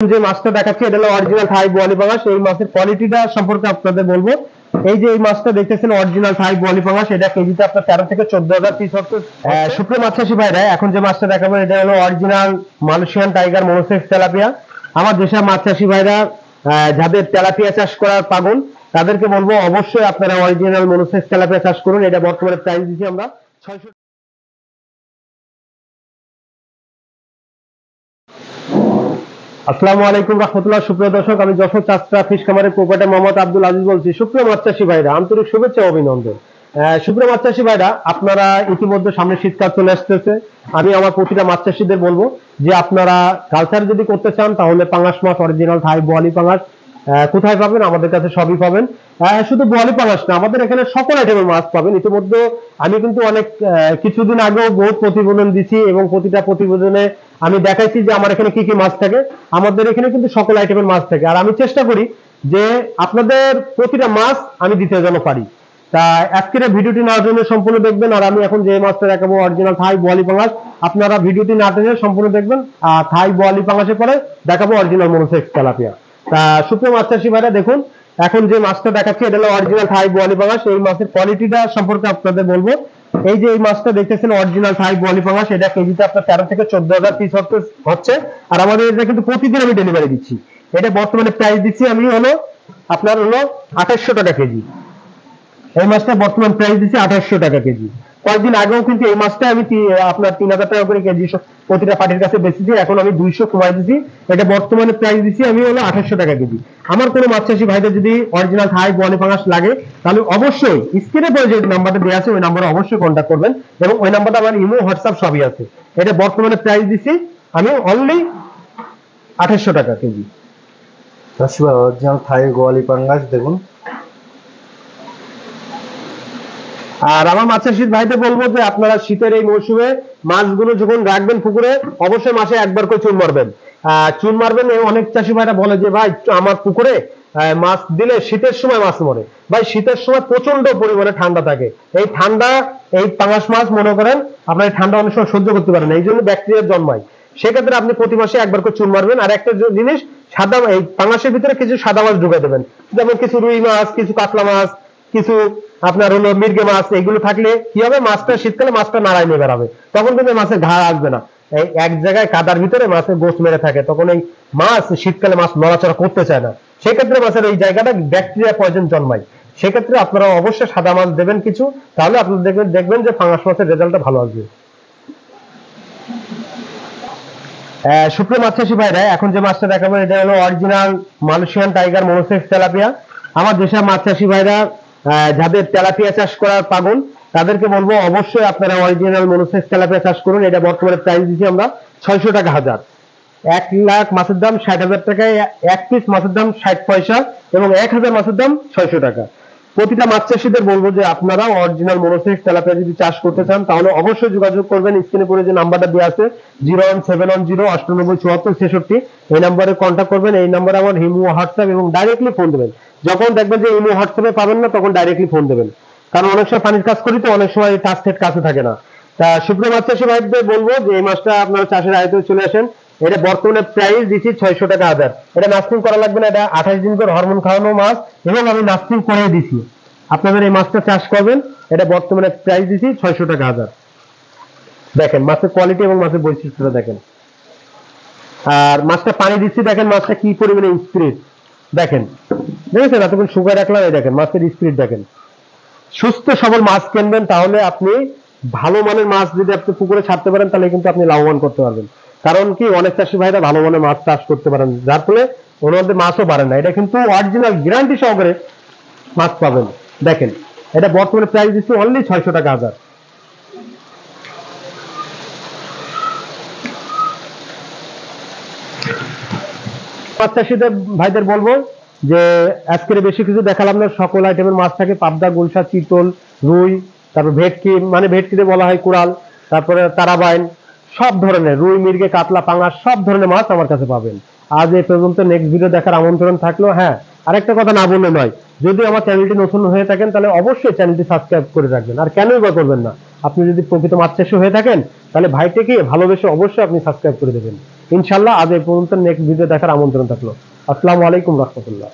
যে মাছটা দেখাচ্ছি এটা হলো অরিজিনাল থাই বোয়ালি পাঙাশ। এই মাছের কোয়ালিটিটা সম্পর্কে আপনাদের বলবো। এই যে এই মাছটা দেখতেছেন অরিজিনাল থাই বোয়ালি পাঙাশ, এটা কেজিতে আপনার 13 থেকে 14,000 পিস হচ্ছে। সুপ্রিয় মাছ চাষী ভাইরা, এখন যে মাছটা দেখাবো এটা হলো original Malaysian tiger monosex tilapia. আমার দেশের মাছ চাষী ভাইরা যাদের তেলাপিয়া চাষ করার পাগল তাদেরকে বলবো অবশ্যই আপনারা অরিজিনাল মনোসেক্স তেলাপিয়া চাষ করুন। এটা বর্তমানে প্রাইস দিচ্ছি আমরা 600। আসসালামু আলাইকুম রাহমাতুল্লাহ। সুপ্রিয় দর্শক, আমি যশোর চাষরা ফিশ খামারের প্রোপাইটার মোহাম্মদ আব্দুল আজিজ বলছি। সুপ্রিয় মাছ চাষী ভাইরা, আন্তরিক শুভেচ্ছা ও অভিনন্দন। সুপ্রিয় মাছ চাষী ভাইরা, আপনারা ইতিমধ্যে সামনে শীতকাল চলে আসতেছে। আমি আমার প্রতিটা মাছ চাষীদের বলবো যে আপনারা কালচার যদি করতে চান তাহলে পাঙাশ মাছ অরিজিনাল থাই বোয়ালি পাঙাশ কোথায় পাবেন? আমাদের কাছে সবই পাবেন। শুধু বোয়ালি পাঙাশ না, আমাদের এখানে সকল আইটেমের মাছ পাবেন। ইতিমধ্যে আমি কিন্তু অনেক কিছুদিন আগেও বহুত প্রতিবেদন দিচ্ছি এবং প্রতিটা প্রতিবেদনে আমি দেখাইছি যে আমার এখানে কি কি মাছ থাকে। আমাদের এখানে কিন্তু সকল আইটেমের মাছ থাকে, আর আমি চেষ্টা করি যে আপনাদের প্রতিটা মাছ আমি দিতে যেন পারি। তা আজকের ভিডিওটি না জন্য সম্পূর্ণ দেখবেন। আর আমি এখন যে মাছটা দেখাবো অরিজিনাল থাই বোয়ালি পাঙাশ, আপনারা ভিডিওটি না টেনে সম্পূর্ণ দেখবেন। আর থাই বোয়ালি পাঙাশের পরে দেখাবো অরিজিনাল মনোসেক্স তেলাপিয়া। তা সুপ্রিয় মাছ চাষী ভাইরা, দেখুন এখন যে মাছটা দেখাচ্ছি এটা হলো অরিজিনাল থাই বোয়ালি পাঙাশ। এই মাছের কোয়ালিটিটা সম্পর্কে আপনাদের বলবো। এই যে এই মাছটা দেখতেছেন অরিজিনাল থাই বোয়ালি পাঙাশ, এটা কেজিতে আপনার 13 থেকে 14,000 পিস হচ্ছে। আর আমাদের এটা কিন্তু প্রতিদিন আমি ডেলিভারি দিচ্ছি। এটা বর্তমানে প্রাইস দিচ্ছি আমি হলো আপনার হলো 2800 টাকা কেজি। এই মাছটা বর্তমান প্রাইস দিচ্ছি 2800 টাকা কেজি। কয়েকদিন আগেও কিন্তু এই মাছটা আমি আপনার 3000 টাকা করে কেজি প্রতিটা পার্টির কাছে বেচেছি। এখন আমি 200 কমাই দিচ্ছি। এটা বর্তমানে প্রাইস দিচ্ছি আমি হলো 2800 টাকা কেজি। আমার কোনো মাছ চাষী ভাইদের যদি অরিজিনাল থাই বোয়ালি পাঙাশ লাগে তাহলে অবশ্যই স্ক্রিনে পরে যে নাম্বারটা দেওয়া আছে ওই নাম্বারে অবশ্যই কন্ট্যাক্ট করবেন, এবং ওই নাম্বারটা আমার ইমো হোয়াটসঅ্যাপ সবই আছে। এটা বর্তমানে প্রাইস দিচ্ছি আমি অনলি 2800 টাকা কেজি। অরিজিনাল থাই বোয়ালি পাঙাশ দেখুন। আর আমার মাছ চাষী ভাইদের বলবো যে আপনারা শীতের এই মৌসুমে মাছগুলো যখন রাখবেন পুকুরে অবশ্যই মাসে একবার করে চুন মারবেন। চুন মারবেন। অনেক চাষী ভাইরা বলে যে ভাই আমার পুকুরে মাছ দিলে শীতের সময় মাছ মরে। ভাই শীতের সময় প্রচন্ড পরিমাণে ঠান্ডা থাকে। এই ঠান্ডা এই পাঙাশ মাছ মনে করেন আপনার ঠান্ডা অনেক সময় সহ্য করতে পারেন, এই জন্য ব্যাকটেরিয়া জন্মায়। সেক্ষেত্রে আপনি প্রতি মাসে একবার করে চুন মারবেন। আর একটা জিনিস, সাদা এই পাঙাশের ভিতরে কিছু সাদা মাছ ঢুকে দেবেন, যেমন কিছু রুই মাছ, কিছু কাতলা মাছ, কিছু আপনার হলো মির্গে মাছ। এগুলো থাকলে কি হবে, মাছটা শীতকালে মাছটা নাড়াই নিয়ে বেড়াবে, তখন কিন্তু মাছের ঘা আসবে না। এই এক জায়গায় কাদার ভিতরে মাছের গোস মেরে থাকে, তখন এই মাছ শীতকালে মাছ নড়াচড়া করতে চায় না। সেক্ষেত্রে মাছের এই জায়গাটা ব্যাকটেরিয়া পয়জন জন্মায়। সেক্ষেত্রে আপনারা অবশ্যই সাদা মাছ দেবেন কিছু, তাহলে আপনারা দেখবেন যে পাঙাশ মাছের রেজাল্টটা ভালো আসবে। সুপ্রিয় মাছ চাষী ভাইরা, এখন যে মাছটা দেখাবো এটা হলো original Malaysian tiger monosex tilapia. আমার দেশের মাছ চাষী ভাইরা যাদের তেলাপিয়া চাষ করার পাগল তাদেরকে বলবো অবশ্যই আপনারা অরিজিনাল মনোসেক্স তেলাপিয়া চাষ করুন। এটা বর্তমানে প্রাইস দিচ্ছি আমরা 600 টাকা হাজার। 1 লাখ মাছের দাম 60,000 টাকায়, এক পিস মাছের দাম 60 পয়সা, এবং 1000 মাছের দাম 600 টাকা। প্রতিটা মাছ চাষীদের বলবো যে আপনারা অরিজিনাল মনোসেক্স তেলাপিয়া যদি চাষ করতে চান তাহলে অবশ্যই যোগাযোগ করবেন। স্ক্রিনে পরে যে নাম্বারটা দেওয়া আছে 01710989663, এই নাম্বারে কন্ট্যাক্ট করবেন। এই নাম্বারে আমার ইমো হোয়াটসঅ্যাপ এবং ডাইরেক্টলি ফোন দেবেন। যখন দেখবেন যে ইমো হোয়াটসঅ্যাপে পাবেন না তখন ডাইরেক্টলি ফোন দেবেন, কারণ অনেক সময় পানির কাজ করি তো অনেক সময় টাচ সেট কাছে থাকে না। তা সুপ্রিয় মাছ চাষী ভাইদের বলবো যে এই মাছটা আপনারা চাষের আয়ত্তে চলে আসেন। এটা বর্তমানে প্রাইস দিচ্ছি 600 টাকা হাজার। এটা নাস্টিং করা লাগবে না, এটা 28 দিন করে হরমোন খাওয়ানো মাছ, এবং আমি নাস্টিং করে দিছি। আপনাদের এই মাছটা চাষ করবেন। এটা বর্তমানে প্রাইস দিচ্ছি 600 টাকা হাজার। দেখেন মাছের কোয়ালিটি এবং মাছের বৈশিষ্ট্যটা দেখেন। আর মাছটা পানি দিচ্ছি, দেখেন মাছটা কি পরিমাণে স্পিরিট দেখেন। দেখেছেন এতক্ষণ শুকায় রাখলাম, এই দেখেন মাছের স্পিরিট দেখেন। সুস্থ সবল মাছ কিনবেন, তাহলে আপনি ভালো মানের মাছ যদি আপনি পুকুরে ছাড়তে পারেন তাহলে কিন্তু আপনি লাভবান করতে পারবেন। কারণ কি, অনেক চাষী ভাইরা ভালো মানের মাছ চাষ করতে পারেন, যার ফলে ওনাদের মাছও বাড়ে না। এটা কিন্তু অরিজিনাল গ্যারান্টি সহকারে মাছ পাবেন। দেখেন এটা বর্তমানে প্রাইস দিচ্ছি অনলি 600 টাকা হাজার। মাছ চাষীদের ভাইদের বলবো যে আজকের বেশি কিছু দেখালাম না, সকল আইটেমের মাছ থাকে। পাবদা, গুলশা, চিতল, রুই, তারপর ভেটকি, মানে ভেটকিতে বলা হয় কোরাল, তারপরে তারাবাইন, সব ধরনের রুই, মির্গে, কাতলা, পাঙাশ সব ধরনের মাছ আমার কাছে পাবেন। আজ এই পর্যন্ত, নেক্সট ভিডিও দেখার আমন্ত্রণ থাকলো। হ্যাঁ, আরেকটা কথা না বললে নয়, যদি আমার চ্যানেলটি নতুন হয়ে থাকেন তাহলে অবশ্যই চ্যানেলটি সাবস্ক্রাইব করে রাখবেন। আর কেনই বা করবেন না, আপনি যদি প্রকৃত মাছ চাষী হয়ে থাকেন তাহলে ভাইটিকে ভালোবেসে অবশ্যই আপনি সাবস্ক্রাইব করে দেবেন। ইনশাল্লাহ আজ এই পর্যন্ত নেক্সট ভিডিও দেখার আমন্ত্রণ থাকলো। আসসালামু আলাইকুম রহমতুল্লাহ।